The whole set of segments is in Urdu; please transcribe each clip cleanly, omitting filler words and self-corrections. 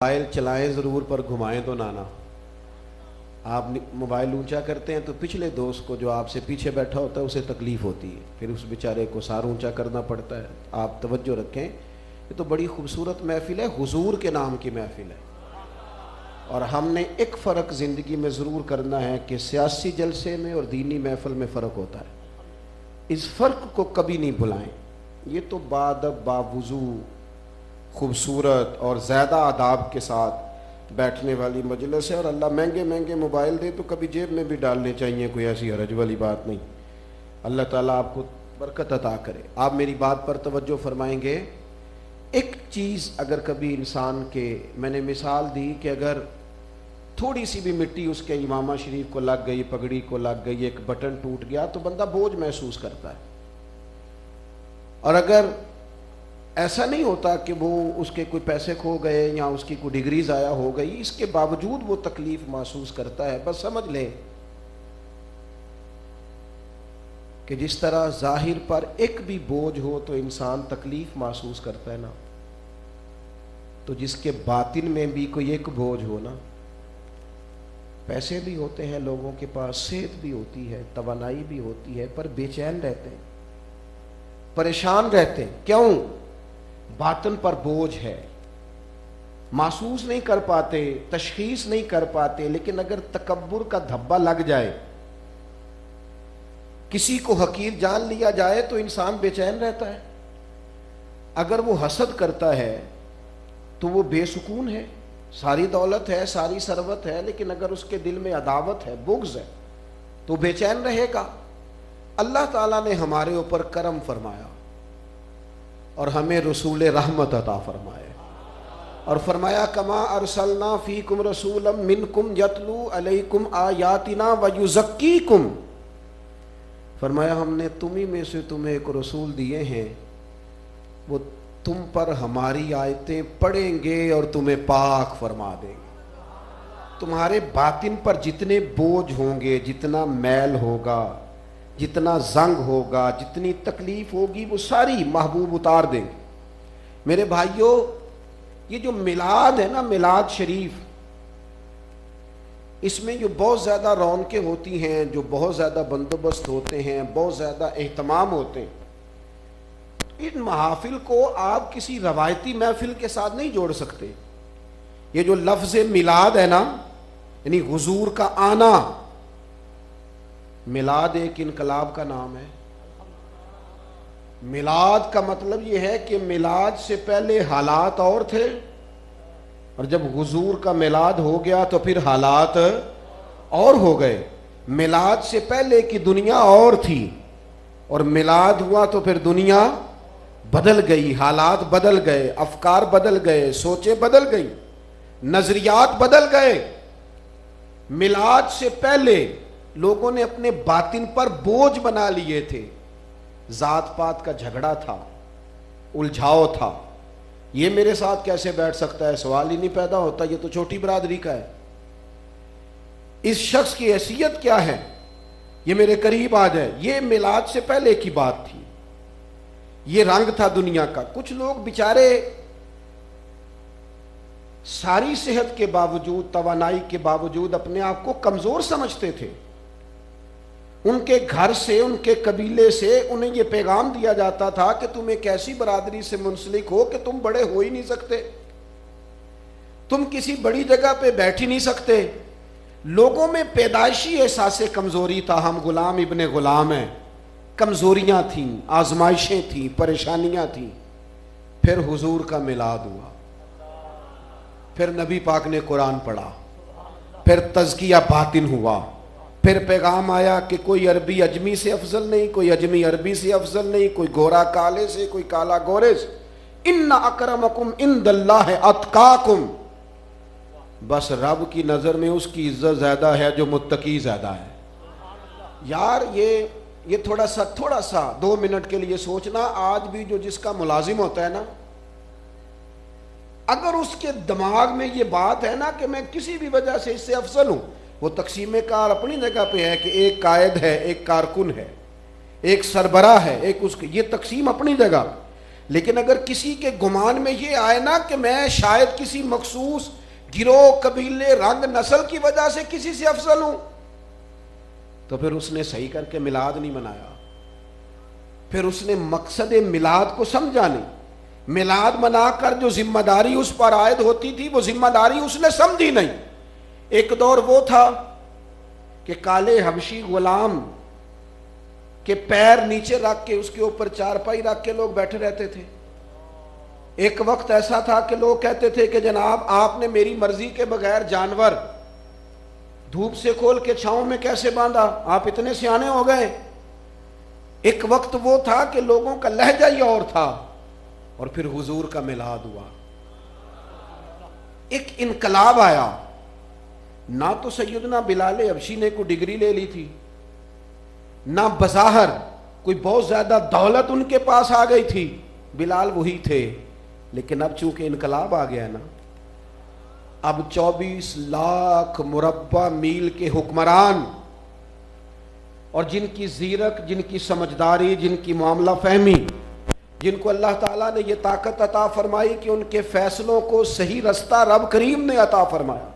موبائل چلائیں ضرور پر گھمائیں تو نانا. آپ موبائل اونچا کرتے ہیں تو پچھلے دوست کو جو آپ سے پیچھے بیٹھا ہوتا ہے اسے تکلیف ہوتی ہے, پھر اس بیچارے کو سار اونچا کرنا پڑتا ہے. آپ توجہ رکھیں, یہ تو بڑی خوبصورت محفل ہے, حضور کے نام کی محفل ہے. اور ہم نے ایک فرق زندگی میں ضرور کرنا ہے کہ سیاسی جلسے میں اور دینی محفل میں فرق ہوتا ہے. اس فرق کو کبھی نہیں بھلائیں. یہ تو بادب باوضو خوبصورت اور زیادہ آداب کے ساتھ بیٹھنے والی مجلس ہے, اور اللہ مہنگے مہنگے موبائل دے تو کبھی جیب میں بھی ڈالنے چاہیے, کوئی ایسی حرج والی بات نہیں. اللہ تعالیٰ آپ کو برکت عطا کرے. آپ میری بات پر توجہ فرمائیں گے. ایک چیز اگر کبھی انسان کے, میں نے مثال دی کہ اگر تھوڑی سی بھی مٹی اس کے امامہ شریف کو لگ گئی, پگڑی کو لگ گئی, ایک بٹن ٹوٹ گیا تو بندہ بوجھ محسوس کرتا ہے. اور اگر ایسا نہیں ہوتا کہ وہ اس کے کوئی پیسے کھو گئے یا اس کی کوئی ڈگری ضائع ہو گئی, اس کے باوجود وہ تکلیف محسوس کرتا ہے. بس سمجھ لیں کہ جس طرح ظاہر پر ایک بھی بوجھ ہو تو انسان تکلیف محسوس کرتا ہے نا, تو جس کے باطن میں بھی کوئی ایک بوجھ ہو نا, پیسے بھی ہوتے ہیں لوگوں کے پاس, صحت بھی ہوتی ہے, توانائی بھی ہوتی ہے, پر بے چین رہتے ہیں, پریشان رہتے ہیں. کیوں؟ باطن پر بوجھ ہے, محسوس نہیں کر پاتے, تشخیص نہیں کر پاتے. لیکن اگر تکبر کا دھبا لگ جائے, کسی کو حقیر جان لیا جائے تو انسان بے چین رہتا ہے. اگر وہ حسد کرتا ہے تو وہ بے سکون ہے. ساری دولت ہے, ساری ثروت ہے, لیکن اگر اس کے دل میں عداوت ہے, بغض ہے, تو بے چین رہے گا. اللہ تعالیٰ نے ہمارے اوپر کرم فرمایا اور ہمیں رسول رحمت عطا فرمائے, اور فرمایا کما ارسلنا فیکم رسولا منکم یتلو علیکم آیاتنا ویزکیکم. فرمایا ہم نے تمہیں میں سے تمہیں ایک رسول دیے ہیں, وہ تم پر ہماری آیتیں پڑھیں گے اور تمہیں پاک فرما دیں گے. تمہارے باطن پر جتنے بوجھ ہوں گے, جتنا میل ہوگا, جتنا زنگ ہوگا, جتنی تکلیف ہوگی, وہ ساری محبوب اتار دیں گے. میرے بھائیوں, یہ جو میلاد ہے نا, میلاد شریف, اس میں جو بہت زیادہ رونقیں ہوتی ہیں, جو بہت زیادہ بندوبست ہوتے ہیں, بہت زیادہ اہتمام ہوتے ہیں, ان محافل کو آپ کسی روایتی محفل کے ساتھ نہیں جوڑ سکتے. یہ جو لفظ میلاد ہے نا, یعنی حضور کا آنا, میلاد ایک انقلاب کا نام ہے. میلاد کا مطلب یہ ہے کہ میلاد سے پہلے حالات اور تھے, اور جب حضور کا میلاد ہو گیا تو پھر حالات اور ہو گئے. میلاد سے پہلے کی دنیا اور تھی, اور میلاد ہوا تو پھر دنیا بدل گئی, حالات بدل گئے, افکار بدل گئے, سوچیں بدل گئی, نظریات بدل گئے. میلاد سے پہلے لوگوں نے اپنے باطن پر بوجھ بنا لیے تھے. ذات پات کا جھگڑا تھا, الجھاؤ تھا. یہ میرے ساتھ کیسے بیٹھ سکتا ہے, سوال ہی نہیں پیدا ہوتا, یہ تو چھوٹی برادری کا ہے. اس شخص کی حیثیت کیا ہے, یہ میرے قریب آ جائے. یہ میلاد سے پہلے کی بات تھی, یہ رنگ تھا دنیا کا. کچھ لوگ بیچارے ساری صحت کے باوجود, توانائی کے باوجود اپنے آپ کو کمزور سمجھتے تھے. ان کے گھر سے, ان کے قبیلے سے انہیں یہ پیغام دیا جاتا تھا کہ تم ایک ایسی برادری سے منسلک ہو کہ تم بڑے ہو ہی نہیں سکتے, تم کسی بڑی جگہ پہ بیٹھ ہی نہیں سکتے. لوگوں میں پیدائشی احساس کمزوری تھا, ہم غلام ابن غلام ہیں. کمزوریاں تھیں, آزمائشیں تھیں, پریشانیاں تھیں. پھر حضور کا میلاد ہوا, پھر نبی پاک نے قرآن پڑھا, پھر تزکیہ باطن ہوا, پھر پیغام آیا کہ کوئی عربی اجمی سے افضل نہیں, کوئی اجمی عربی سے افضل نہیں, کوئی گورا کالے سے, کوئی کالا گورے سے. ان اکرمکم عند اللہ اتقاکم. بس رب کی نظر میں اس کی عزت زیادہ ہے جو متقی زیادہ ہے. یار یہ تھوڑا سا 2 منٹ کے لیے سوچنا. آج بھی جو جس کا ملازم ہوتا ہے نا, اگر اس کے دماغ میں یہ بات ہے نا کہ میں کسی بھی وجہ سے اس سے افضل ہوں, وہ تقسیم کار اپنی جگہ پہ ہے کہ ایک قائد ہے, ایک کارکن ہے, ایک سربراہ ہے, ایک اس کی, یہ تقسیم اپنی جگہ. لیکن اگر کسی کے گمان میں یہ آئے نا کہ میں شاید کسی مخصوص گروہ، قبیلے، رنگ، نسل کی وجہ سے کسی سے افضل ہوں، تو پھر اس نے صحیح کر کے میلاد نہیں منایا، پھر اس نے مقصد میلاد کو سمجھا نہیں۔ میلاد منا کر جو ذمہ داری اس پر عائد ہوتی تھی وہ ذمہ داری اس نے سمجھی نہیں۔ ایک دور وہ تھا کہ کالے حبشی غلام کے پیر نیچے رکھ کے اس کے اوپر چارپائی رکھ کے لوگ بیٹھے رہتے تھے۔ ایک وقت ایسا تھا کہ لوگ کہتے تھے کہ جناب آپ نے میری مرضی کے بغیر جانور دھوپ سے کھول کے چھاؤں میں کیسے باندھا، آپ اتنے سیانے ہو گئے۔ ایک وقت وہ تھا کہ لوگوں کا لہجہ ہی اور تھا، اور پھر حضور کا میلاد ہوا، ایک انقلاب آیا۔ نہ تو سیدنا بلال حبشی نے کوئی ڈگری لے لی تھی، نہ بظاہر کوئی بہت زیادہ دولت ان کے پاس آ گئی تھی، بلال وہی تھے، لیکن اب چونکہ انقلاب آ گیا ہے نا، اب 24 لاکھ مربع میل کے حکمران، اور جن کی زیرک، جن کی سمجھداری، جن کی معاملہ فہمی، جن کو اللہ تعالیٰ نے یہ طاقت عطا فرمائی کہ ان کے فیصلوں کو صحیح رستہ رب کریم نے عطا فرمایا،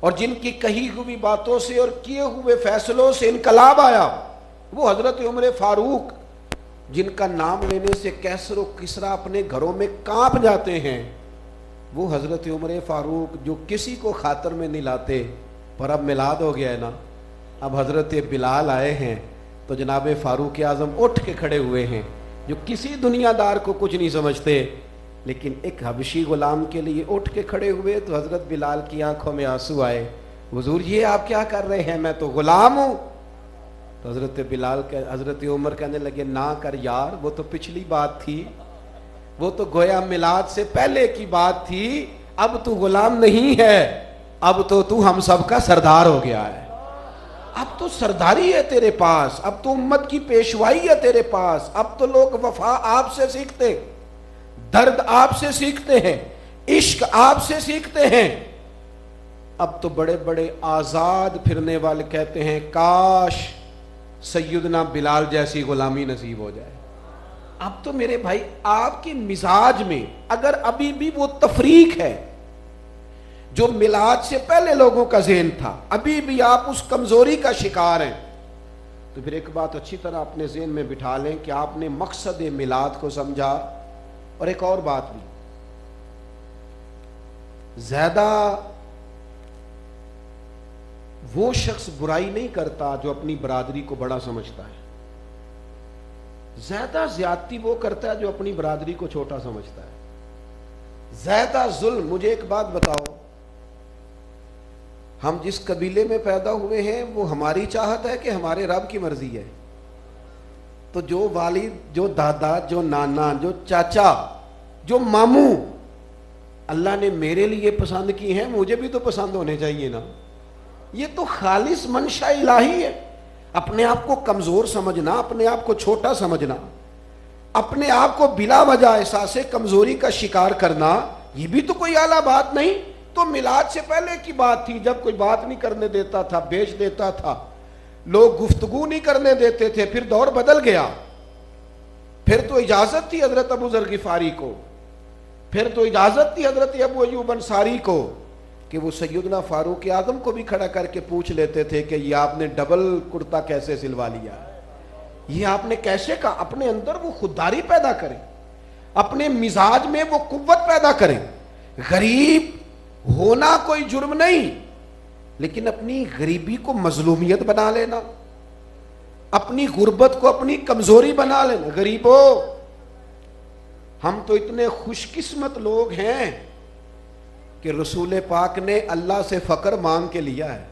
اور جن کی کہی ہوئی باتوں سے اور کیے ہوئے فیصلوں سے انقلاب آیا، وہ حضرت عمر فاروق، جن کا نام لینے سے کیسر و کسرا اپنے گھروں میں کانپ جاتے ہیں، وہ حضرت عمر فاروق جو کسی کو خاطر میں نہیں لاتے، پر اب میلاد ہو گیا ہے نا، اب حضرت بلال آئے ہیں تو جناب فاروق اعظم اٹھ کے کھڑے ہوئے ہیں، جو کسی دنیا دار کو کچھ نہیں سمجھتے، لیکن ایک حبشی غلام کے لیے اٹھ کے کھڑے ہوئے تو حضرت بلال کی آنکھوں میں آنسو آئے۔ حضور یہ آپ کیا کر رہے ہیں، میں تو غلام ہوں۔ تو حضرت عمر کہنے لگے نہ کر یار، وہ تو پچھلی بات تھی، وہ تو گویا میلاد سے پہلے کی بات تھی، اب تو غلام نہیں ہے، اب تو ہم سب کا سردار ہو گیا ہے، اب تو سرداری ہے تیرے پاس، اب تو امت کی پیشوائی ہے تیرے پاس، اب تو لوگ وفا آپ سے سیکھتے، درد آپ سے سیکھتے ہیں، عشق آپ سے سیکھتے ہیں۔ اب تو بڑے بڑے آزاد پھرنے والے کہتے ہیں کاش سیدنا بلال جیسی غلامی نصیب ہو جائے۔ اب تو میرے بھائی آپ کے مزاج میں اگر ابھی بھی وہ تفریق ہے جو میلاد سے پہلے لوگوں کا ذہن تھا، ابھی بھی آپ اس کمزوری کا شکار ہیں، تو پھر ایک بات اچھی طرح اپنے ذہن میں بٹھا لیں کہ آپ نے مقصد میلاد کو سمجھا۔ اور ایک اور بات بھی، زیادہ وہ شخص برائی نہیں کرتا جو اپنی برادری کو بڑا سمجھتا ہے، زیادہ زیادتی وہ کرتا ہے جو اپنی برادری کو چھوٹا سمجھتا ہے، زیادہ ظلم۔ مجھے ایک بات بتاؤ، ہم جس قبیلے میں پیدا ہوئے ہیں وہ ہماری چاہت ہے کہ ہمارے رب کی مرضی ہے؟ تو جو والد، جو دادا، جو نانا، جو چاچا، جو ماموں اللہ نے میرے لیے پسند کی ہیں، مجھے بھی تو پسند ہونے چاہیے نا۔ یہ تو خالص منشا الہی ہے۔ اپنے آپ کو کمزور سمجھنا، اپنے آپ کو چھوٹا سمجھنا، اپنے آپ کو بلا وجہ احساس کمزوری کا شکار کرنا، یہ بھی تو کوئی اعلیٰ بات نہیں۔ تو میلاد سے پہلے کی بات تھی، جب کوئی بات نہیں کرنے دیتا تھا، بیچ دیتا تھا، لوگ گفتگو نہیں کرنے دیتے تھے، پھر دور بدل گیا، پھر تو اجازت تھی حضرت ابو ذر غفاری کو، پھر تو اجازت تھی حضرت ابو ایوب انصاری کو کہ وہ سیدنا فاروق اعظم کو بھی کھڑا کر کے پوچھ لیتے تھے کہ یہ آپ نے ڈبل کرتا کیسے سلوا لیا، یہ آپ نے کیسے کہا۔ اپنے اندر وہ خودداری پیدا کریں، اپنے مزاج میں وہ قوت پیدا کریں۔ غریب ہونا کوئی جرم نہیں، لیکن اپنی غریبی کو مظلومیت بنا لینا، اپنی غربت کو اپنی کمزوری بنا لینا۔ غریبو، ہم تو اتنے خوش قسمت لوگ ہیں کہ رسول پاک نے اللہ سے فقر مانگ کے لیا ہے۔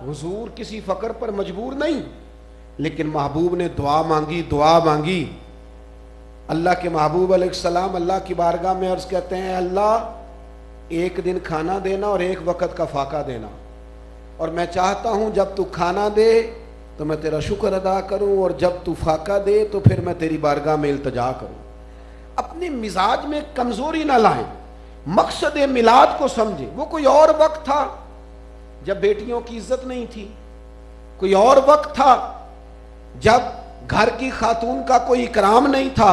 حضور کسی فقر پر مجبور نہیں، لیکن محبوب نے دعا مانگی۔ اللہ کے محبوب علیہ السلام اللہ کی بارگاہ میں عرض کہتے ہیں، اللہ ایک دن کھانا دینا اور ایک وقت کا فاقہ دینا، اور میں چاہتا ہوں جب تو کھانا دے تو میں تیرا شکر ادا کروں، اور جب تو فاقہ دے تو پھر میں تیری بارگاہ میں التجا کروں۔ اپنے مزاج میں کمزوری نہ لائیں، مقصد میلاد کو سمجھیں۔ وہ کوئی اور وقت تھا جب بیٹیوں کی عزت نہیں تھی، کوئی اور وقت تھا جب گھر کی خاتون کا کوئی اکرام نہیں تھا،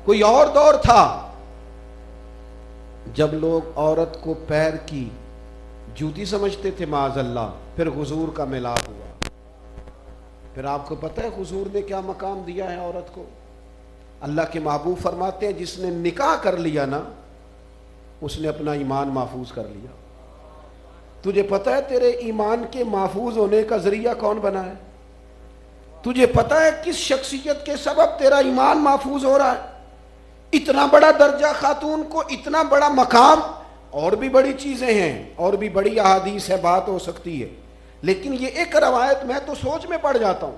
کوئی اور دور تھا جب لوگ عورت کو پیر کی جوتی سمجھتے تھے معاذ اللہ، پھر حضور کا میلاد ہوا، پھر آپ کو پتہ ہے حضور نے کیا مقام دیا ہے عورت کو؟ اللہ کے محبوب فرماتے ہیں جس نے نکاح کر لیا نا اس نے اپنا ایمان محفوظ کر لیا۔ تجھے پتہ ہے تیرے ایمان کے محفوظ ہونے کا ذریعہ کون بنا ہے؟ تجھے پتہ ہے کس شخصیت کے سبب تیرا ایمان محفوظ ہو رہا ہے؟ اتنا بڑا درجہ خاتون کو، اتنا بڑا مقام، اور بھی بڑی چیزیں ہیں، اور بھی بڑی احادیث ہے، بات ہو سکتی ہے، لیکن یہ ایک روایت میں تو سوچ میں پڑ جاتا ہوں۔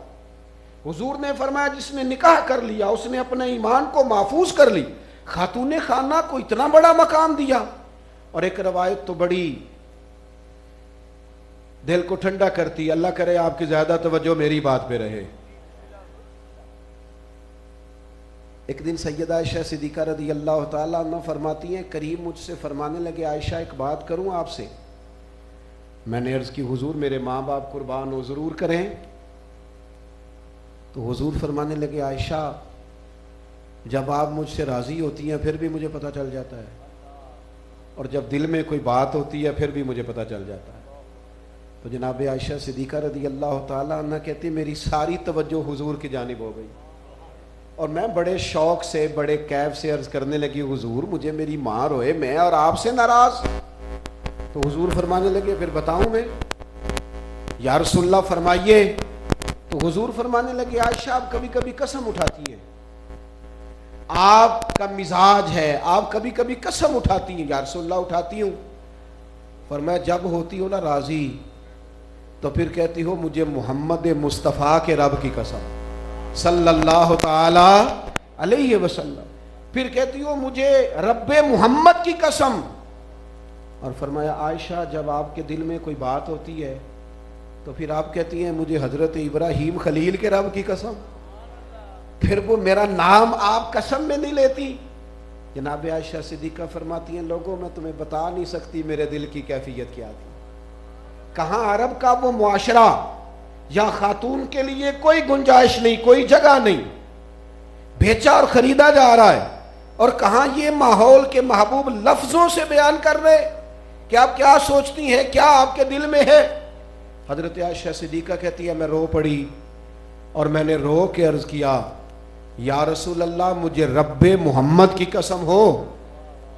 حضور نے فرمایا جس نے نکاح کر لیا اس نے اپنے ایمان کو محفوظ کر لی، خاتون خانہ کو اتنا بڑا مقام دیا۔ اور ایک روایت تو بڑی دل کو ٹھنڈا کرتی، اللہ کرے آپ کی زیادہ توجہ میری بات پہ رہے۔ ایک دن سیدہ عائشہ صدیقہ رضی اللہ تعالیٰ عنہ فرماتی ہیں کریم مجھ سے فرمانے لگے عائشہ ایک بات کروں آپ سے؟ میں نے عرض کی حضور میرے ماں باپ قربان ہو ضرور کریں۔ تو حضور فرمانے لگے عائشہ جب آپ مجھ سے راضی ہوتی ہیں پھر بھی مجھے پتہ چل جاتا ہے، اور جب دل میں کوئی بات ہوتی ہے پھر بھی مجھے پتہ چل جاتا ہے۔ تو جناب عائشہ صدیقہ رضی اللہ تعالیٰ عنہ کہتی میری ساری توجہ حضور کی جانب ہو گئی، اور میں بڑے شوق سے بڑے کیف سے عرض کرنے لگی حضور مجھے میری ماں روئے میں اور آپ سے ناراض۔ تو حضور فرمانے لگے پھر بتاؤں میں؟ یا رسول اللہ فرمائیے۔ تو حضور فرمانے لگے عائشہ آپ کبھی کبھی قسم اٹھاتی ہیں، آپ کا مزاج ہے، آپ کبھی کبھی قسم اٹھاتی ہیں۔ یا رسول اللہ اٹھاتی ہوں۔ فرمایا جب ہوتی ہو نا راضی تو پھر کہتی ہو مجھے محمد مصطفیٰ کے رب کی قسم صلی اللہ تعالی علیہ وسلم، پھر کہتی ہو مجھے رب محمد کی قسم۔ اور فرمایا عائشہ جب آپ کے دل میں کوئی بات ہوتی ہے تو پھر آپ کہتی ہیں مجھے حضرت ابراہیم خلیل کے رب کی قسم، پھر وہ میرا نام آپ قسم میں نہیں لیتی۔ جناب عائشہ صدیقہ فرماتی ہیں لوگوں میں تمہیں بتا نہیں سکتی میرے دل کی کیفیت کیا تھی۔ کہاں عرب کا وہ معاشرہ یا خاتون کے لیے کوئی گنجائش نہیں، کوئی جگہ نہیں، بیچا اور خریدا جا رہا ہے، اور کہاں یہ ماحول کے محبوب لفظوں سے بیان کر رہے کہ آپ کیا سوچتی ہیں، کیا آپ کے دل میں ہے۔ حضرت عائشہ صدیقہ کہتی ہے میں رو پڑی اور میں نے رو کے عرض کیا یا رسول اللہ مجھے رب محمد کی قسم ہو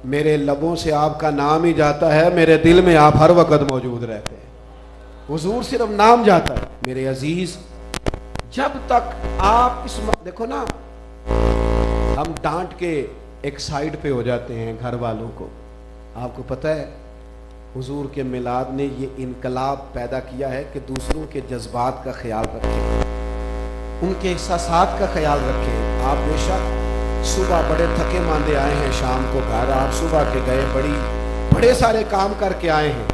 میرے لبوں سے آپ کا نام ہی جاتا ہے، میرے دل میں آپ ہر وقت موجود رہتے ہیں۔ حضور صرف نام جاتا ہے۔ میرے عزیز جب تک آپ اس دیکھو نا ہم ڈانٹ کے ایک سائیڈ پہ ہو جاتے ہیں گھر والوں کو، آپ کو پتہ ہے حضور کے میلاد نے یہ انقلاب پیدا کیا ہے کہ دوسروں کے جذبات کا خیال رکھیں، ان کے احساسات کا خیال رکھیں۔ آپ بے شک صبح بڑے تھکے ماندے آئے ہیں، شام کو گھر آپ صبح کے گئے بڑے سارے کام کر کے آئے ہیں،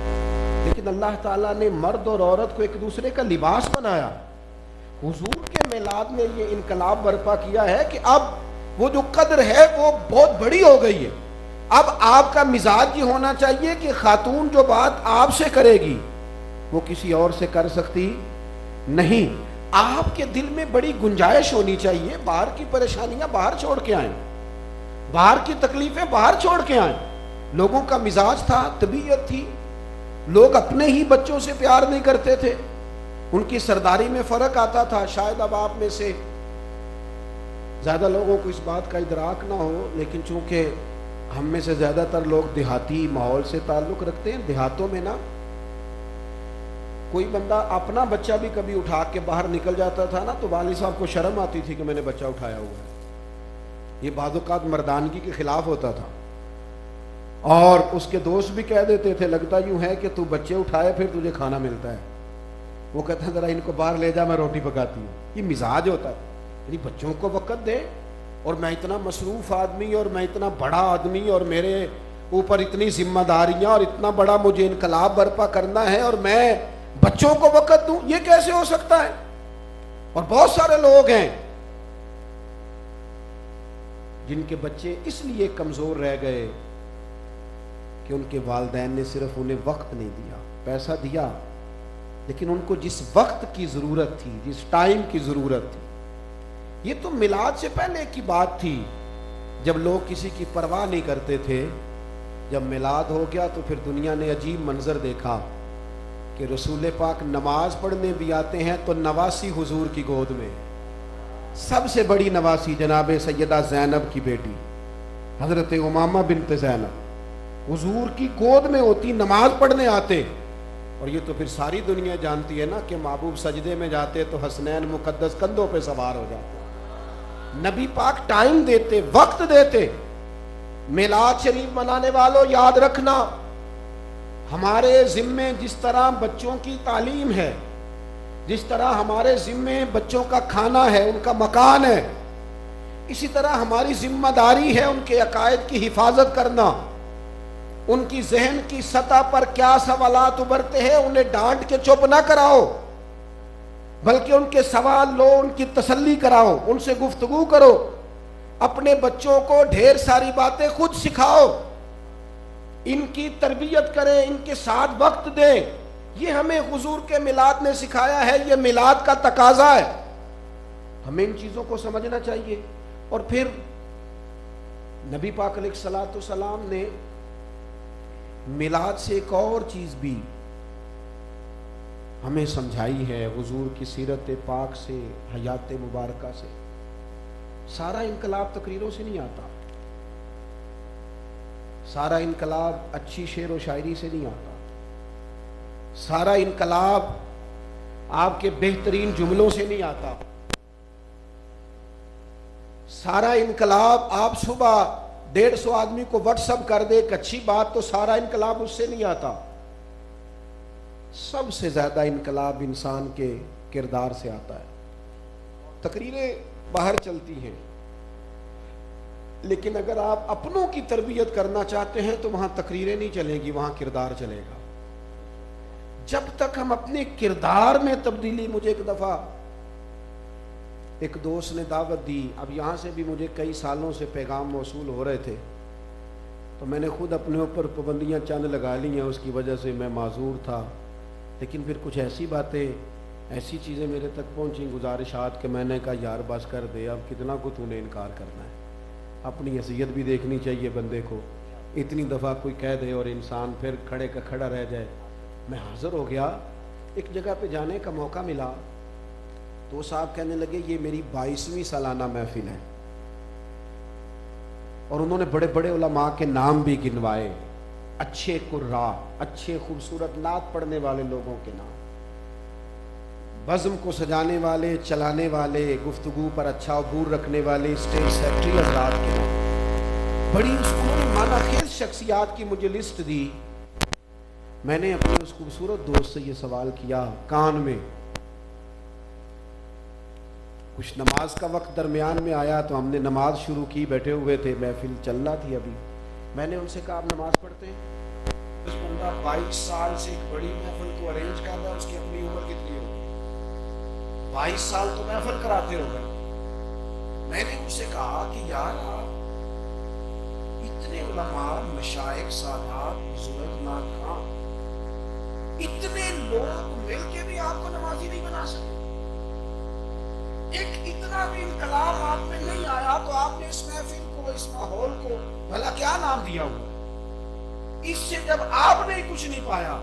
لیکن اللہ تعالیٰ نے مرد اور عورت کو ایک دوسرے کا لباس بنایا۔ حضور کے میلاد نے یہ انقلاب برپا کیا ہے کہ اب وہ جو قدر ہے وہ بہت بڑی ہو گئی ہے۔ اب آپ کا مزاج یہ ہونا چاہیے کہ خاتون جو بات آپ سے کرے گی وہ کسی اور سے کر سکتی نہیں۔ آپ کے دل میں بڑی گنجائش ہونی چاہیے، باہر کی پریشانیاں باہر چھوڑ کے آئیں، باہر کی تکلیفیں باہر چھوڑ کے آئیں۔ لوگوں کا مزاج تھا، طبیعت تھی، لوگ اپنے ہی بچوں سے پیار نہیں کرتے تھے، ان کی سرداری میں فرق آتا تھا۔ شاید اب آپ میں سے زیادہ لوگوں کو اس بات کا ادراک نہ ہو، لیکن چونکہ ہم میں سے زیادہ تر لوگ دیہاتی ماحول سے تعلق رکھتے ہیں، دیہاتوں میں نا کوئی بندہ اپنا بچہ بھی کبھی اٹھا کے باہر نکل جاتا تھا نا تو والد صاحب کو شرم آتی تھی کہ میں نے بچہ اٹھایا ہوا ہے۔ یہ بعض اوقات مردانگی کے خلاف ہوتا تھا، اور اس کے دوست بھی کہہ دیتے تھے لگتا یوں ہے کہ تو بچے اٹھائے پھر تجھے کھانا ملتا ہے۔ وہ کہتا ہے ذرا ان کو باہر لے جا میں روٹی پکاتی ہوں۔ یہ مزاج ہوتا ہے، یعنی بچوں کو وقت دے، اور میں اتنا مصروف آدمی اور میں اتنا بڑا آدمی اور میرے اوپر اتنی ذمہ داریاں اور اتنا بڑا مجھے انقلاب برپا کرنا ہے اور میں بچوں کو وقت دوں، یہ کیسے ہو سکتا ہے؟ اور بہت سارے لوگ ہیں جن کے بچے اس لیے کمزور رہ گئے کہ ان کے والدین نے صرف انہیں وقت نہیں دیا، پیسہ دیا، لیکن ان کو جس وقت کی ضرورت تھی، جس ٹائم کی ضرورت تھی۔ یہ تو میلاد سے پہلے کی بات تھی، جب لوگ کسی کی پرواہ نہیں کرتے تھے، جب میلاد ہو گیا تو پھر دنیا نے عجیب منظر دیکھا کہ رسول پاک نماز پڑھنے بھی آتے ہیں تو نواسی حضور کی گود میں، سب سے بڑی نواسی جناب سیدہ زینب کی بیٹی حضرت امامہ بنت زینب حضور کی گود میں ہوتی، نماز پڑھنے آتے. اور یہ تو پھر ساری دنیا جانتی ہے نا کہ محبوب سجدے میں جاتے تو حسنین مقدس کندھوں پہ سوار ہو جاتے. نبی پاک ٹائم دیتے، وقت دیتے. میلاد شریف منانے والوں یاد رکھنا، ہمارے ذمے جس طرح بچوں کی تعلیم ہے، جس طرح ہمارے ذمے بچوں کا کھانا ہے، ان کا مکان ہے، اسی طرح ہماری ذمہ داری ہے ان کے عقائد کی حفاظت کرنا. ان کی ذہن کی سطح پر کیا سوالات ابھرتے ہیں انہیں ڈانٹ کے چپ نہ کراؤ، بلکہ ان کے سوال لو، ان کی تسلی کراؤ، ان سے گفتگو کرو. اپنے بچوں کو ڈھیر ساری باتیں خود سکھاؤ، ان کی تربیت کریں، ان کے ساتھ وقت دیں. یہ ہمیں حضور کے میلاد نے سکھایا ہے، یہ میلاد کا تقاضا ہے. ہمیں ان چیزوں کو سمجھنا چاہیے. اور پھر نبی پاک علیہ الصلوۃ والسلام نے میلاد سے ایک اور چیز بھی ہمیں سمجھائی ہے، حضور کی سیرت پاک سے، حیات مبارکہ سے. سارا انقلاب تقریروں سے نہیں آتا، سارا انقلاب اچھی شعر و شاعری سے نہیں آتا، سارا انقلاب آپ کے بہترین جملوں سے نہیں آتا، سارا انقلاب آپ صبح 150 آدمی کو واٹس اپ کر دے ایک اچھی بات تو سارا انقلاب اس سے نہیں آتا. سب سے زیادہ انقلاب انسان کے کردار سے آتا ہے. تقریریں باہر چلتی ہیں، لیکن اگر آپ اپنوں کی تربیت کرنا چاہتے ہیں تو وہاں تقریریں نہیں چلیں گی، وہاں کردار چلے گا. جب تک ہم اپنے کردار میں تبدیلی، مجھے ایک دفعہ ایک دوست نے دعوت دی، اب یہاں سے بھی مجھے کئی سالوں سے پیغام موصول ہو رہے تھے تو میں نے خود اپنے اوپر پابندیاں چند لگا لی ہیں، اس کی وجہ سے میں معذور تھا. لیکن پھر کچھ ایسی باتیں، ایسی چیزیں میرے تک پہنچیں، گزارشات، کہ میں نے کہا یار بس کر دے، اب کتنا کو تو نے انکار کرنا ہے. اپنی حیثیت بھی دیکھنی چاہیے بندے کو. اتنی دفعہ کوئی کہہ دے اور انسان پھر کھڑے کا کھڑا رہ جائے. میں حاضر ہو گیا، ایک جگہ پہ جانے کا موقع ملا تو صاحب کہنے لگے یہ میری 22ویں سالانہ محفل ہے، اور انہوں نے بڑے بڑے علماء کے نام بھی گنوائے، اچھے قراء، اچھے خوبصورت نعت پڑھنے والے لوگوں کے نام، بزم کو سجانے والے، چلانے والے، گفتگو پر اچھا عبور رکھنے والے اسٹیج سیکرٹری حضرات کے نام. بڑی انہوں نے معنی خیز شخصیات کی مجھے لسٹ دی. میں نے اپنے اس خوبصورت دوست سے یہ سوال کیا کان میں، کچھ نماز کا وقت درمیان میں آیا تو ہم نے نماز شروع کی، بیٹھے ہوئے تھے، محفل چل رہا تھی ابھی. میں نے ان سے کہا آپ نماز پڑھتے ہیں؟ اس بندہ 22 سال سے ایک بڑی محفل کو ارینج کر رہا ہے، اس کی اپنی عمر کتنی ہوگی؟ 22 سال تو محفل کراتے ہو گئے. میں نے ان سے کہا کہ یار آپ اتنے علماء، مشائخ، سادات، بزرگ، ناکاں، اتنے لوگ مل کے بھی آپ کو نمازی نہیں بنا سکتے. ایک اتنا بھی انقلاب آپ میں نہیں آیا تو آپ نے اس محفل کو، اس ماحول کو بھلا کیا نام دیا ہوا؟ اس سے جب آپ نے کچھ نہیں پایا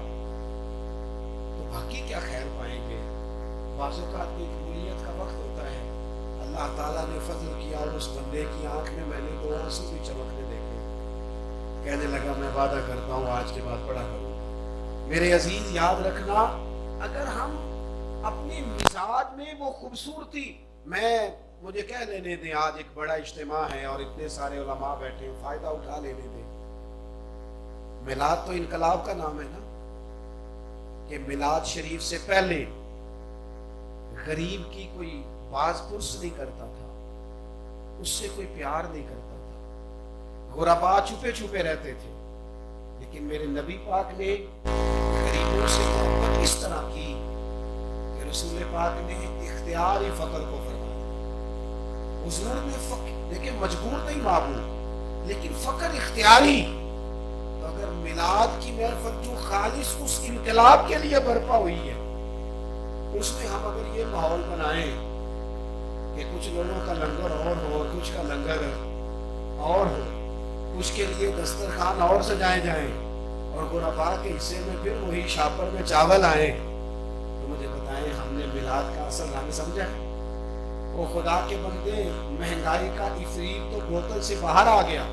تو باقی کیا خیر پائیں گے؟ بعض اوقات کی قبولیت کا وقت ہوتا ہے، اللہ تعالیٰ نے فضل کیا اور اس بندے کی آنکھ میں میں نے 2 آنسو بھی چمکنے دیکھے. کہنے لگا میں وعدہ کرتا ہوں آج کے بعد پڑھا کروں. میرے عزیز یاد رکھنا، اگر ہم اپنی مزاج میں وہ خوبصورتی، مجھے کہہ لینے دیں آج ایک بڑا اجتماع ہے اور اتنے سارے علماء بیٹھے ہیں، فائدہ اٹھا لینے دیں. میلاد تو انقلاب کا نام ہے نا، کہ میلاد شریف سے پہلے غریب کی کوئی باز پرس نہیں کرتا تھا، اس سے کوئی پیار نہیں کرتا تھا، غربا چھپے چھپے رہتے تھے. لیکن میرے نبی پاک نے غریبوں سے محبت اس طرح کی کہ رسول پاک نے اختیاری فقر کو فرمایا. حضور نے فقر، دیکھیں مجبور نہیں معبود، لیکن فقر اختیاری. تو اگر میلاد کی محفل جو خالص اس انقلاب کے لیے برپا ہوئی ہے، اس میں ہم اگر یہ ماحول بنائیں کہ کچھ لوگوں کا لنگر اور ہو، کچھ کا لنگر اور ہو، اس کے لیے دسترخوان اور سجائے جائیں، اور غربا کے حصے میں پھر وہی شاپر میں چاول آئے، تو مجھے بتائیں ہم نے میلاد کا اصل رنگ سمجھا ہے؟ وہ خدا کے بندے، مہنگائی کا افریت تو بوتل سے باہر آ گیا،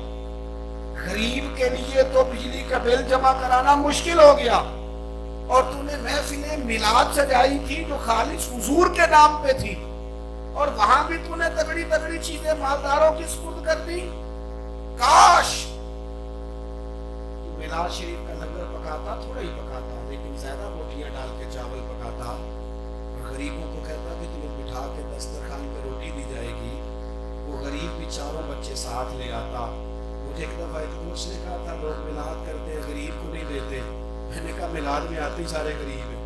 غریب کے لیے تو بجلی کا بل جمع کرانا مشکل ہو گیا، اور تو نے محفل میلاد سجائی تھی جو خالص حضور کے نام پہ تھی، اور وہاں بھی تو نے تگڑی تگڑی چیزیں مالداروں کی سپرد کر دی۔ کاش میلاد شریف کا لنگر پکاتا، تھوڑا ہی پکاتا، لیکن زیادہ روٹیاں ڈال کے چاول پکاتا، اور غریبوں کو کہتا کہ تمہیں بٹھا کے دسترخوان پہ روٹی دی جائے گی، وہ غریب بھی چاروں بچے ساتھ لے آتا۔ مجھے ایک دفعہ ایک دوست نے کہا تھا لوگ میلاد کرتے ہیں غریب کو نہیں دیتے، میں نے کہا میلاد میں آتے ہی سارے غریب ہیں،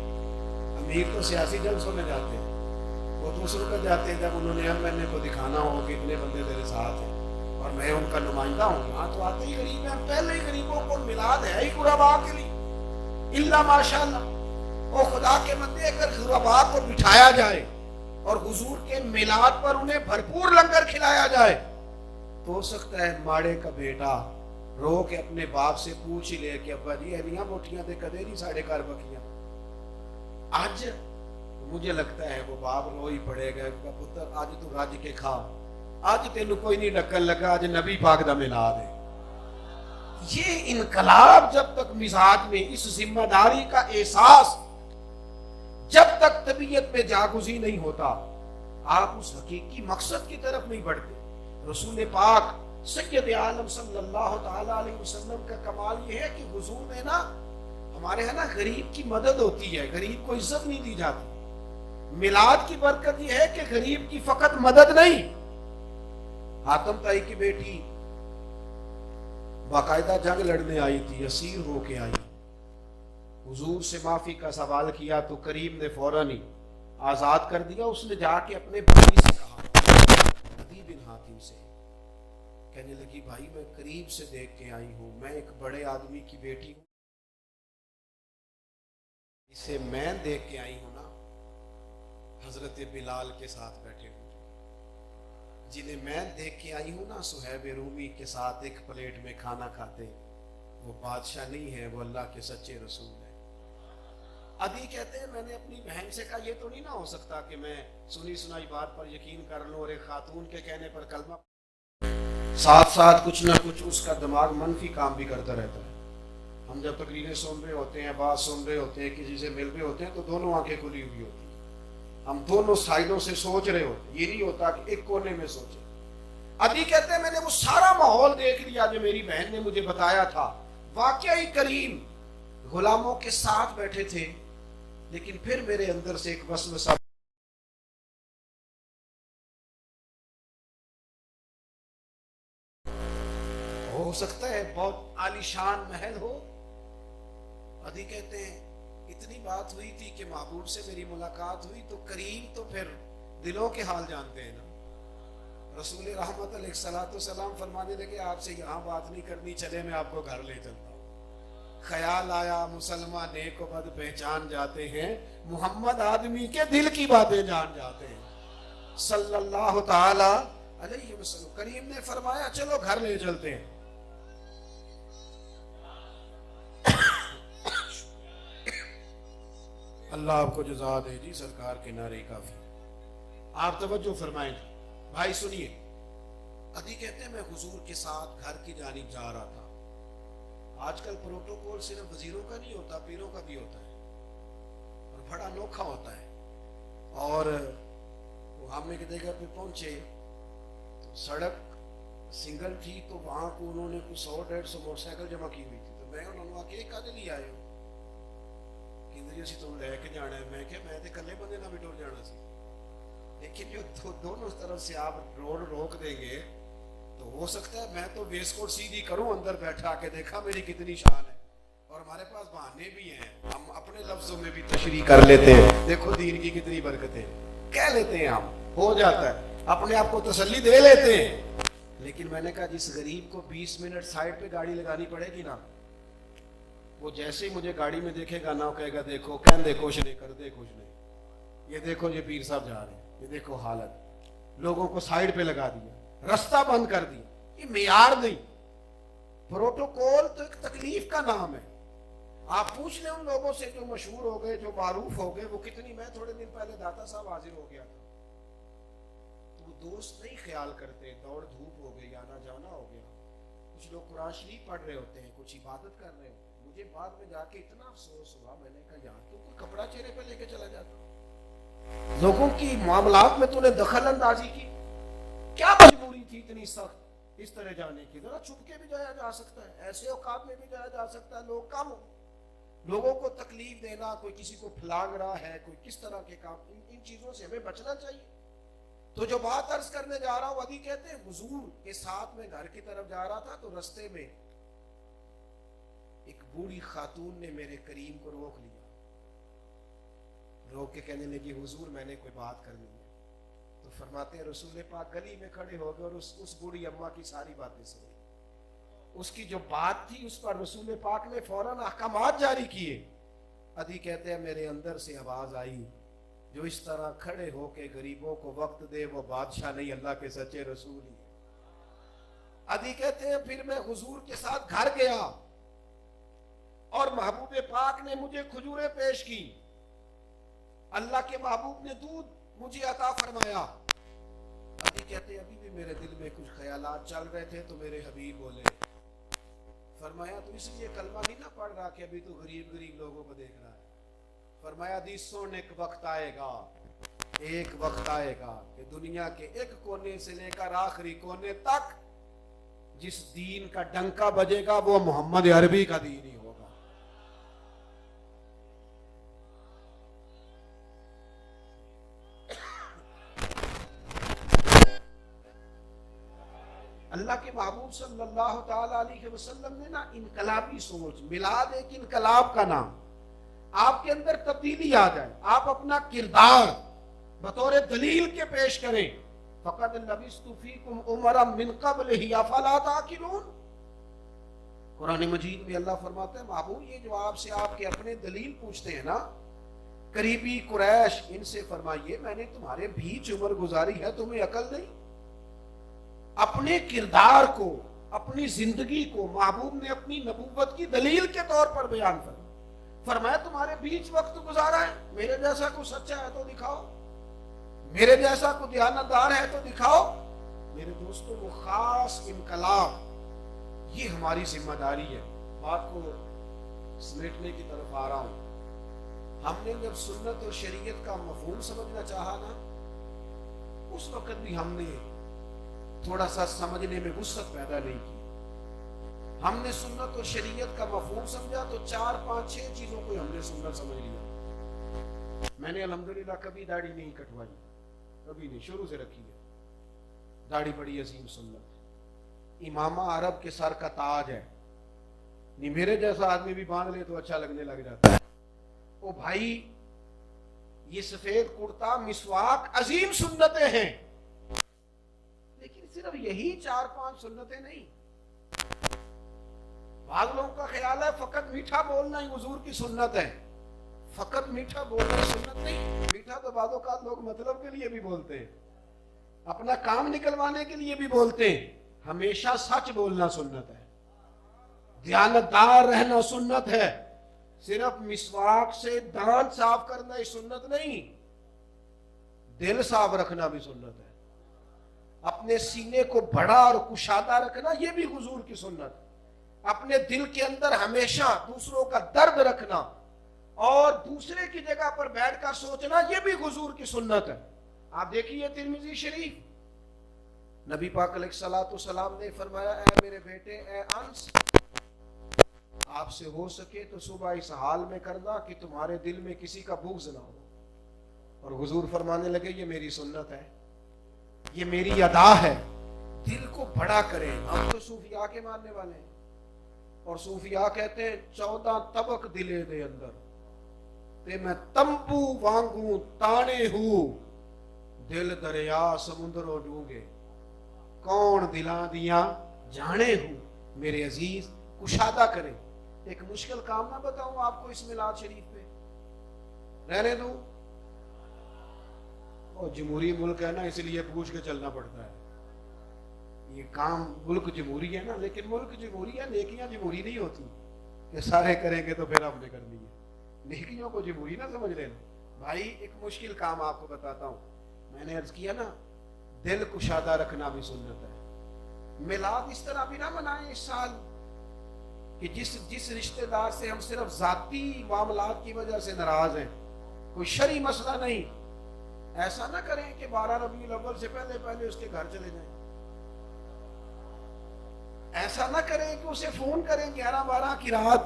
امیر تو سیاسی جلسوں میں جاتے ہیں، وہ دوسروں کا جاتے ہیں جب انہوں نے ایم این اے کو دکھانا ہو کہ اتنے بندے تیرے ساتھ ہیں اور میں ان کا نمائندہ ہوں، وہاں تو آتے ہی غریب ہیں، پہلے ہی غریبوں کو میلاد ہے ہی غربا کے لیے، الا ماشاءاللہ۔ وہ خدا کے بندے اگر غربا کو بٹھایا جائے اور حضور کے میلاد پر انہیں بھرپور لنگر کھلایا جائے تو ہو سکتا ہے ماڑے کا بیٹا رو کے اپنے باپ سے پوچھ ہی لے کہ ابا جی اینیاں موٹیاں دے کدے نہیں ساڑھے کار بکیاں۔ آج مجھے لگتا ہے وہ باپ رو ہی پڑے گا کہ پتر آج تو رج کے کھا، آج تینوں کوئی نہیں ڈکن لگا، آج نبی پاک دا میلاد ہے۔ یہ انقلاب جب تک مزاج میں اس ذمہ داری کا احساس جب تک طبیعت میں جاگزی نہیں ہوتا، آپ اس حقیقی مقصد کی طرف نہیں بڑھتے۔ رسول پاک سید عالم صلی اللہ تعالی علیہ وسلم کا کمال یہ ہے کہ حضور نے نا، ہمارے ہاں نا غریب کی مدد ہوتی ہے، غریب کو عزت نہیں دی جاتی۔ میلاد کی برکت یہ ہے کہ غریب کی فقط مدد نہیں، حاتم تائی کی بیٹی باقاعدہ جنگ لڑنے آئی تھی، اسیر ہو کے آئی، حضور سے معافی کا سوال کیا تو کریم نے فوراً ہی آزاد کر دیا۔ اس نے جا کے اپنے بھائی سے کہا، عدی بن حاتم سے، کہنے لگی بھائی میں قریب سے دیکھ کے آئی ہوں، میں ایک بڑے آدمی کی بیٹی ہوں، اسے میں دیکھ کے آئی ہوں نا، حضرت بلال کے ساتھ بیٹھے ہوں، جنہیں میں دیکھ کے آئی ہوں نا صہیب رومی کے ساتھ ایک پلیٹ میں کھانا کھاتے، وہ بادشاہ نہیں ہے، وہ اللہ کے سچے رسول ہے۔ عدی کہتے ہیں میں نے اپنی بہن سے کہا یہ تو نہیں نہ ہو سکتا کہ میں سنی سنائی بات پر یقین کر لوں اور ایک خاتون کے کہنے پر کلمہ، ساتھ ساتھ کچھ نہ کچھ اس کا دماغ منفی کام بھی کرتا رہتا ہے۔ ہم جب تقریریں سن رہے ہوتے ہیں، بات سن رہے ہوتے ہیں، کسی سے مل رہے ہوتے ہیں تو دونوں آنکھیں کھلی ہوئی ہوتی ہیں، ہم دونوں سائڈوں سے سوچ رہے ہوتے ہیں، یہ نہیں ہوتا کہ ایک کونے میں سوچے۔ عدی کہتے ہیں میں نے وہ سارا ماحول دیکھ لیا جو میری بہن نے مجھے بتایا تھا، واقعی کریم غلاموں کے ساتھ بیٹھے تھے، لیکن پھر میرے اندر سے ایک وسوسہ، ہو سکتا ہے بہت عالیشان محل ہو۔ عدی کہتے ہیں اتنی بات ہوئی تھی کہ محبوب سے میری ملاقات ہوئی تو کریم تو پھر دلوں کے حال جانتے ہیں نا۔ رسول رحمت علیہ السلام فرمانے لگے آپ سے یہاں بات نہیں کرنی، چلے میں آپ کو گھر لے چلتا ہوں۔ خیال آیا مسلمان نیک و بد پہچان جاتے ہیں، محمد آدمی کے دل کی باتیں جان جاتے ہیں صلی اللہ تعالی علیہ وسلم۔ کریم نے فرمایا چلو گھر لے چلتے ہیں۔ اللہ آپ کو جزا دے جی، سرکار کے نعرے کافی۔ آپ توجہ فرمائیں بھائی، سنیے۔ عدی کہتے ہیں میں حضور کے ساتھ گھر کی جانب جا رہا تھا۔ آج کل پروٹوکول صرف وزیروں کا نہیں ہوتا، پیروں کا بھی ہوتا ہے اور بڑا انوکھا ہوتا ہے۔ اور وہ ہم ایک جگہ پہ پہنچے تو سڑک سنگل تھی، تو وہاں کو انہوں نے کچھ 100-150 موٹر سائیکل جمع کی ہوئی تھی، تو میں انہوں نے آگے ایک آدھے لیے آئے ہو کہ اسی تم لے کے جانا ہے، میں کہ میں تے کلے بندے نہ بھی ٹور جانا سی، لیکن جو دونوں طرف سے آپ روڈ روک دیں گے تو ہو سکتا ہے میں تو ویس کوٹ سیدھی کروں، اندر بیٹھا کے دیکھا میری کتنی شان ہے، اور ہمارے پاس بہانے بھی ہیں، ہم اپنے لفظوں میں بھی تشریح کر لیتے ہیں، دیکھو دین کی کتنی برکتیں کہہ لیتے ہیں، ہم ہو جاتا ہے، اپنے آپ کو تسلی دے لیتے ہیں۔ لیکن میں نے کہا جس غریب کو 20 منٹ سائڈ پہ گاڑی لگانی پڑے گی نا، وہ جیسے ہی مجھے گاڑی میں دیکھے گا نا، وہ کہے گا دیکھو کہن دے کچھ نہیں، کر دے کچھ نہیں، یہ دیکھو یہ پیر صاحب جا رہے ہیں، یہ دیکھو حالت، لوگوں کو سائڈ پہ لگا دیا، رستہ بند کر دیا۔ یہ معیار نہیں. پروٹوکول تو ایک تکلیف کا نام ہے. آپ پوچھ لیں ان لوگوں سے جو مشہور ہو گئے, جو معروف ہو گئے, وہ کتنی, میں تھوڑے دن پہلے داتا صاحب حاضر ہو گیا تھا, تو وہ دوست نہیں خیال کرتے, دوڑ دھوپ ہو گئی, آنا جانا ہو گیا, کچھ لوگ قرآن شریف پڑھ رہے ہوتے ہیں, کچھ عبادت کر رہے ہوتے ہیں. مجھے بعد میں جا کے اتنا افسوس ہوا, میں نے کہا یار تو کوئی کپڑا چہرے پہ لے کے چلا جاتا, لوگوں کی معاملات میں تو نے دخل اندازی کی, کیا مجبوری تھی اتنی سخت اس طرح جانے کی؟ ذرا چھپ کے بھی جایا جا سکتا ہے, ایسے اوقات میں بھی جایا جا سکتا ہے, لوگ کم ہو. لوگوں کو تکلیف دینا, کوئی کسی کو پھلانگ رہا ہے, کوئی کس طرح کے کام, ان چیزوں سے ہمیں بچنا چاہیے. تو جو بات عرض کرنے جا رہا ہوں, ابھی کہتے ہیں حضور کے ساتھ میں گھر کی طرف جا رہا تھا, تو رستے میں ایک بوڑھی خاتون نے میرے کریم کو روک لیا, روک کے کہنے لگی حضور میں نے کوئی بات کرنی ہے. تو فرماتے ہیں رسول پاک گلی میں کھڑے ہو گئے اور اس بوڑھی اماں کی ساری باتیں سنی. اس کی جو بات تھی اس پر رسول پاک نے فوراً احکامات جاری کیے. ادھی کہتے ہیں میرے اندر سے آواز آئی, جو اس طرح کھڑے ہو کے غریبوں کو وقت دے وہ بادشاہ نہیں, اللہ کے سچے رسول ہی. ادھی کہتے ہیں پھر میں حضور کے ساتھ گھر گیا اور محبوب پاک نے مجھے کھجوریں پیش کی, اللہ کے محبوب نے دودھ مجھے عطا فرمایا. ابھی کہتے ہیں ابھی بھی میرے دل میں کچھ خیالات چل رہے تھے, تو میرے حبیب بولے, فرمایا تو اس لیے کلمہ نہیں نہ پڑھ رہا کہ ابھی تو غریب لوگوں کو دیکھ رہا ہے. فرمایا دی سن ایک وقت آئے گا, ایک وقت آئے گا کہ دنیا کے ایک کونے سے لے کر آخری کونے تک جس دین کا ڈنکا بجے گا وہ محمد عربی کا دین ہی ہوگا. اللہ کے محبوب صلی اللہ تعالی علیہ وسلم نے نا انقلابی سوچ, میلاد ایک انقلاب کا نام, آپ کے اندر تبدیلی آ جائے, آپ اپنا کردار بطور دلیل کے پیش کریں. فقد لبثت فیکم عمرا من قبلہ افلا تعقلون. قرآن مجید میں اللہ فرماتا ہے محبوب یہ جو آپ سے آپ کے اپنے دلیل پوچھتے ہیں نا, قریبی قریش, ان سے فرمائیے میں نے تمہارے بیچ عمر گزاری ہے, تمہیں عقل نہیں؟ اپنے کردار کو, اپنی زندگی کو محبوب نے اپنی نبوت کی دلیل کے طور پر بیان کرا. فرمایا تمہارے بیچ وقت گزارا ہے, میرے جیسا کوئی سچا ہے تو دکھاؤ, میرے جیسا کوئی دیانتدار ہے تو دکھاؤ. میرے دوستوں وہ خاص انقلاب یہ ہماری ذمہ داری ہے. بات کو سمیٹنے کی طرف آ رہا ہوں. ہم نے جب سنت اور شریعت کا مفہوم سمجھنا چاہا نا, اس وقت بھی ہم نے تھوڑا سا سمجھنے میں وسعت پیدا نہیں کی. ہم نے سنت اور شریعت کا مفہوم سمجھا تو 4 5 6 چیزوں کو ہم نے سنت سمجھ لیا. میں نے الحمدللہ کبھی داڑھی نہیں کٹوائی, کبھی نہیں, شروع سے رکھی ہے. داڑھی بڑی عظیم سنت. امامہ عرب کے سر کا تاج ہے, نہیں میرے جیسا آدمی بھی باندھ لے تو اچھا لگنے لگ جاتا ہے. او بھائی یہ سفید کرتا, مسواک, عظیم سنتیں ہیں, لیکن صرف یہی 4 5 سنتیں نہیں. بعض لوگوں کا خیال ہے فقط میٹھا بولنا ہی حضور کی سنت ہے. فقط میٹھا بولنا سنت نہیں. میٹھا تو بعض اوقات لوگ مطلب کے لیے بھی بولتے ہیں, اپنا کام نکلوانے کے لیے بھی بولتے ہیں. ہمیشہ سچ بولنا سنت ہے, دیانتدار رہنا سنت ہے. صرف مسواک سے دانت صاف کرنا ہی سنت نہیں, دل صاف رکھنا بھی سنت ہے. اپنے سینے کو بڑا اور کشادہ رکھنا یہ بھی حضور کی سنت. اپنے دل کے اندر ہمیشہ دوسروں کا درد رکھنا اور دوسرے کی جگہ پر بیٹھ کر سوچنا یہ بھی حضور کی سنت ہے. آپ دیکھیے ترمذی شریف, نبی پاک علیہ الصلوۃ والسلام نے فرمایا اے میرے بیٹے, اے انس, آپ سے ہو سکے تو صبح اس حال میں کرنا کہ تمہارے دل میں کسی کا بغض نہ ہو. اور حضور فرمانے لگے یہ میری سنت ہے, یہ میری ادا ہے. دل کو بڑا کریں. ہم تو صوفیاء کے ماننے والے ہیں, اور صوفیاء کہتے ہیں 14 طبق دلے دے اندر تے میں تمبو وانگوں تانے ہوں, دل دریا سمندروں ڈوبے, کون دلاں دیاں جانے ہوں. میرے عزیز کشادہ کریں. ایک مشکل کام نہ بتاؤں آپ کو اس میلاد شریف پہ, رہنے دوں, اور جمہوری ملک ہے نا اس لیے پوچھ کے چلنا پڑتا ہے. یہ کام ملک جمہوری ہے نا، لیکن ملک جمہوری ہے، نیکیاں جمہوری نہیں ہوتی کہ سارے کریں گے تو پھر ہم نے کرنی ہے، نیکیوں کو جمہوری نہ سمجھ لینا بھائی۔ ایک مشکل کام آپ کو بتاتا ہوں، میں نے عرض کیا نا دل کشادہ رکھنا بھی سنت ہے۔ میلاد اس طرح بھی نہ منائیں اس سال کہ جس رشتہ دار سے ہم صرف ذاتی معاملات کی وجہ سے ناراض ہیں، کوئی شرعی مسئلہ نہیں، ایسا نہ کریں کہ 12 ربیع الاول سے پہلے اس کے گھر چلے جائیں، ایسا نہ کریں کہ اسے فون کریں 11-12 کی رات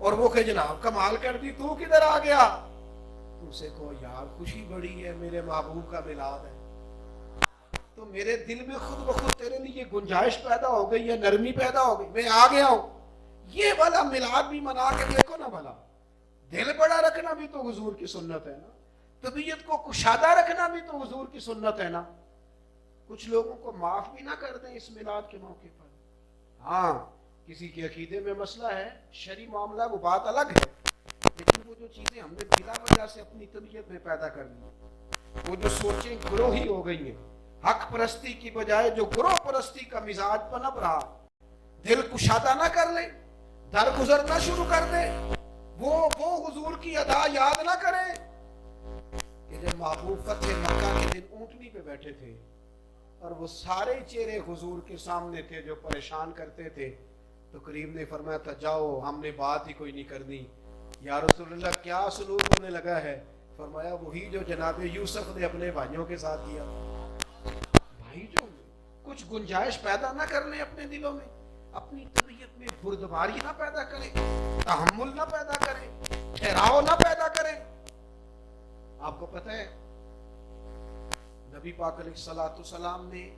اور وہ کہ جناب کمال کر دی تو کدھر آ گیا، تو اسے کہو یار خوشی بڑی ہے، میرے محبوب کا میلاد ہے، تو میرے دل میں خود بخود تیرے لیے گنجائش پیدا ہو گئی ہے، نرمی پیدا ہو گئی، میں آ گیا ہوں۔ یہ والا میلاد بھی منا کے دیکھو نا بھلا، دل بڑا رکھنا بھی تو حضور کی سنت ہے نا، طبیعت کو کشادہ رکھنا بھی تو حضور کی سنت ہے نا۔ کچھ لوگوں کو معاف بھی نہ کر دیں اس میلاد کے موقع پر، ہاں کسی کے عقیدے میں مسئلہ ہے، شرعی معاملہ وہ بات الگ ہے، لیکن وہ جو چیزیں ہم نے بلا وجہ سے اپنی طبیعت میں پیدا کر لی، وہ جو سوچیں گروہی ہو گئی ہیں، حق پرستی کی بجائے جو گروہ پرستی کا مزاج پنپ رہا، دل کشادہ نہ کر لیں، درگزرنا شروع کر دیں، وہ حضور کی ادا یاد نہ کریں کہ جب محبوب فتح مکہ کے دن اونٹنی پہ بیٹھے تھے اور وہ سارے چہرے حضور کے سامنے تھے جو پریشان کرتے تھے، تو کریم نے فرمایا تھا جاؤ ہم نے بات ہی کوئی نہیں کرنی۔ یا رسول اللہ کیا سلوک ہونے لگا ہے؟ فرمایا وہی جو جناب یوسف نے اپنے بھائیوں کے ساتھ کیا۔ بھائی جو کچھ گنجائش پیدا نہ کر لیں اپنے دلوں میں، اپنی طبیعت میں بردباری نہ پیدا کریں، تحمل نہ پیدا کریں، ٹھہراؤ نہ پیدا کریں۔ آپ کو پتہ ہے نبی پاک علیہ الصلوۃ والسلام نے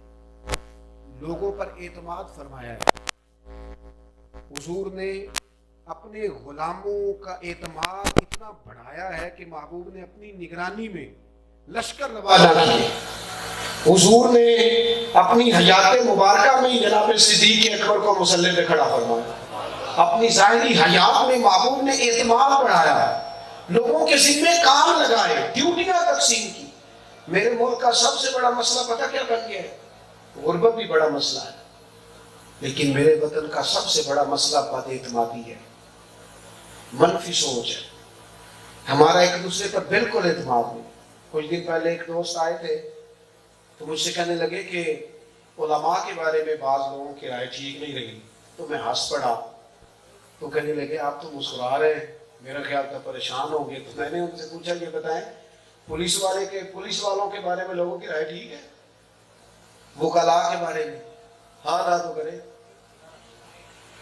لوگوں پر اعتماد فرمایا ہے، حضور نے اپنے غلاموں کا اعتماد اتنا بڑھایا ہے کہ محبوب نے اپنی نگرانی میں لشکر روانہ کیے، حضور نے اپنی حیات مبارکہ میں جناب صدیق اکبر کو مسلح پہ کھڑا فرمایا، اپنی ظاہری حیات میں محبوب نے اعتماد بڑھایا، لوگوں کے ذمہ کام لگائے، ڈیوٹیاں تقسیم کی۔ میرے ملک کا سب سے بڑا مسئلہ پتہ کیا بن گیا ہے؟ غربت بھی بڑا مسئلہ ہے، لیکن میرے وطن کا سب سے بڑا مسئلہ بد اعتمادی ہے، منفی سوچ ہے، ہمارا ایک دوسرے پر بالکل اعتماد نہیں۔ کچھ دن پہلے ایک دوست آئے تھے تو مجھ سے کہنے لگے کہ علماء کے بارے میں بعض لوگوں کی رائے ٹھیک نہیں رہی، تو میں ہنس پڑا، تو کہنے لگے آپ تو مسکرا رہے ہیں، میرا خیال تھا پریشان ہوں گے۔ تو میں نے ان سے پوچھا یہ بتائیں پولیس والوں کے بارے میں لوگوں کی رائے ٹھیک ہے؟ وکلاء کے بارے میں ہاں نہ تو کرے،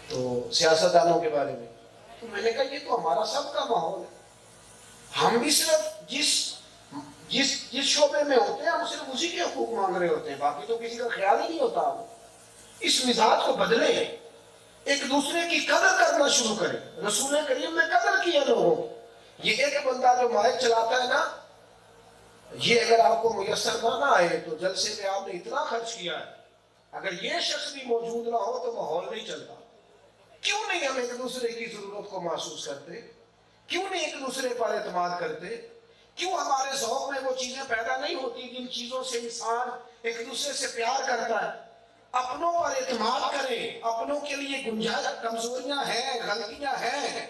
تو سیاستدانوں کے بارے میں، تو میں نے کہا یہ تو ہمارا سب کا ماحول ہے، ہم بھی صرف جس شعبے میں ہوتے ہیں ہم صرف اسی کے حقوق مانگ رہے ہوتے ہیں، باقی تو کسی کا خیال ہی نہیں ہوتا۔ اس مزاج کو بدلے، ایک دوسرے کی قدر کرنا شروع کریں۔ رسول کریم نے قدر کی ہے لوگوں کی۔ یہ ایک بندہ جو مائک چلاتا ہے نا، یہ اگر آپ کو میسر نہ آئے تو جلسے میں آپ نے اتنا خرچ کیا ہے، اگر یہ شخص بھی موجود نہ ہو تو ماحول نہیں چلتا۔ کیوں نہیں ہم ایک دوسرے کی ضرورت کو محسوس کرتے؟ کیوں نہیں ایک دوسرے پر اعتماد کرتے؟ کیوں ہمارے ذوق میں وہ چیزیں پیدا نہیں ہوتی جن چیزوں سے انسان ایک دوسرے سے پیار کرتا ہے؟ اپنوں پر اعتماد کریں، اپنوں کے لیے گنجائش، کمزوریاں ہیں، غلطیاں ہیں،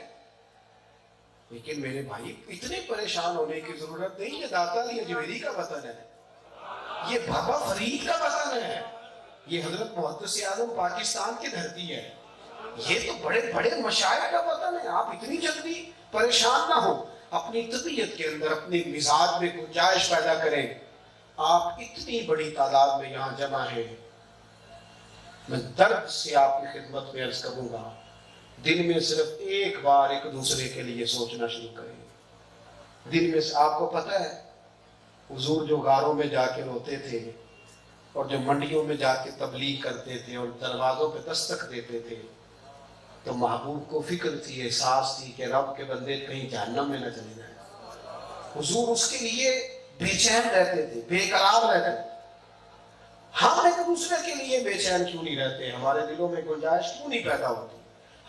لیکن میرے بھائی اتنے پریشان ہونے کی ضرورت نہیں۔ یہ داتا علی اجمیری کا وطن ہے، یہ بابا فرید کا وطن ہے، یہ حضرت محدث اعظم پاکستان کی دھرتی ہے، یہ تو بڑے بڑے مشائخ کا وطن ہے۔ آپ اتنی جلدی پریشان نہ ہو، اپنی طبیعت کے اندر اپنی مزاج میں گنجائش پیدا کریں۔ آپ اتنی بڑی تعداد میں یہاں جمع ہیں، میں درد سے آپ کی خدمت میں عرض کروں گا، دن میں صرف ایک بار ایک دوسرے کے لیے سوچنا شروع کریں۔ دن میں آپ کو پتہ ہے حضور جو غاروں میں جا کے روتے تھے اور جو منڈیوں میں جا کے تبلیغ کرتے تھے اور دروازوں پہ دستک دیتے تھے، تو محبوب کو فکر تھی، احساس تھی کہ رب کے بندے کہیں جہنم میں نہ چلے جائیں۔ حضور اس کے لیے بے چین رہتے تھے، بے قرار رہتے تھے۔ ہم ایک دوسرے کے لیے بے چین کیوں نہیں رہتے؟ ہمارے دلوں میں گنجائش کیوں نہیں پیدا ہوتی؟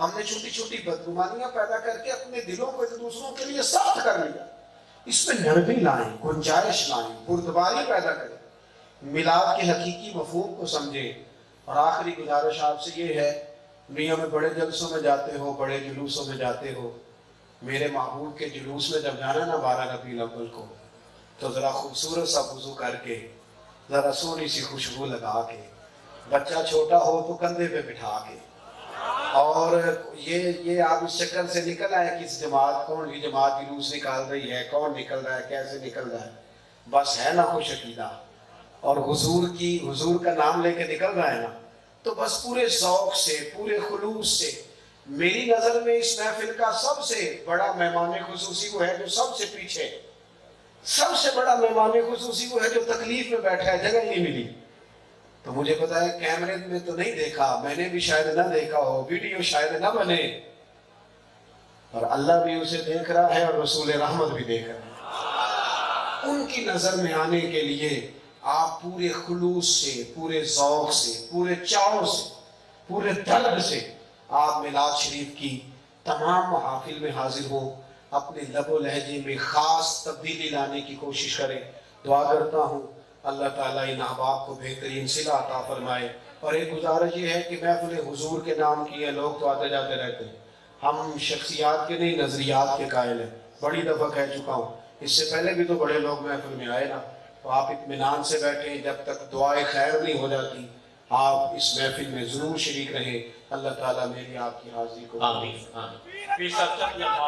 ہم نے چھوٹی چھوٹی بدگمانیاں پیدا کر کے اپنے دلوں کو ایک دوسروں کے لیے سخت کر لیا۔ اس میں نرمی لائیں، گنجائش لائیں، بردباری پیدا کریں، میلاد کے حقیقی مفہوم کو سمجھیں۔ اور آخری گزارش آپ سے یہ ہے، میاں میں بڑے جلسوں میں جاتے ہو، بڑے جلوسوں میں جاتے ہو، میرے محبوب کے جلوس میں جب جانا نا 12 ربیع الاول کو، تو ذرا خوبصورت سا وضو کر کے، ذرا سونی سی خوشبو لگا کے، بچہ چھوٹا ہو تو کندھے پہ بٹھا کے، اور یہ آپ اس چکر سے نکل آئے کہ اس جماعت، کون سی جماعت جلوس نکال رہی ہے، کون نکل رہا ہے، کیسے نکل رہا ہے، بس ہے نا خوش عقیدہ اور حضور کا نام لے کے نکل رہا ہے نا، تو بس پورے ذوق سے، پورے خلوص سے. میری نظر میں اس محفل کا سب سے بڑا مہمان خصوصی وہ ہے جو سب سے پیچھے، سب سے بڑا مہمان خصوصی وہ ہے جو تکلیف میں بیٹھا ہے، جگہ نہیں ملی. تو مجھے پتا ہے کیمرے میں تو نہیں دیکھا، میں نے بھی شاید نہ دیکھا ہو، ویڈیو شاید نہ بنے، اور اللہ بھی اسے دیکھ رہا ہے اور رسول رحمت بھی دیکھ رہا ہے. ان کی نظر میں آنے کے لیے آپ پورے خلوص سے، پورے ذوق سے، پورے چاؤ سے، پورے درد سے آپ میلاد شریف کی تمام محافل میں حاضر ہوں. اپنے لب و لہجے میں خاص تبدیلی لانے کی کوشش کریں. دعا کرتا ہوں اللہ تعالیٰ ان احباب کو بہترین صلہ عطا فرمائے. اور ایک گزارش یہ ہے کہ محفل حضور کے نام کی ہے، لوگ تو آتے جاتے رہتے ہیں، ہم شخصیات کے نہیں نظریات کے قائل ہیں. بڑی دفعہ کہہ چکا ہوں، اس سے پہلے بھی تو بڑے لوگ محفل میں آئے نا. تو آپ اطمینان سے بیٹھیں، جب تک دعائے خیر نہیں ہو جاتی آپ اس محفل میں ضرور شریک رہیں. اللہ تعالیٰ میری آپ کی حاضری کو آمین.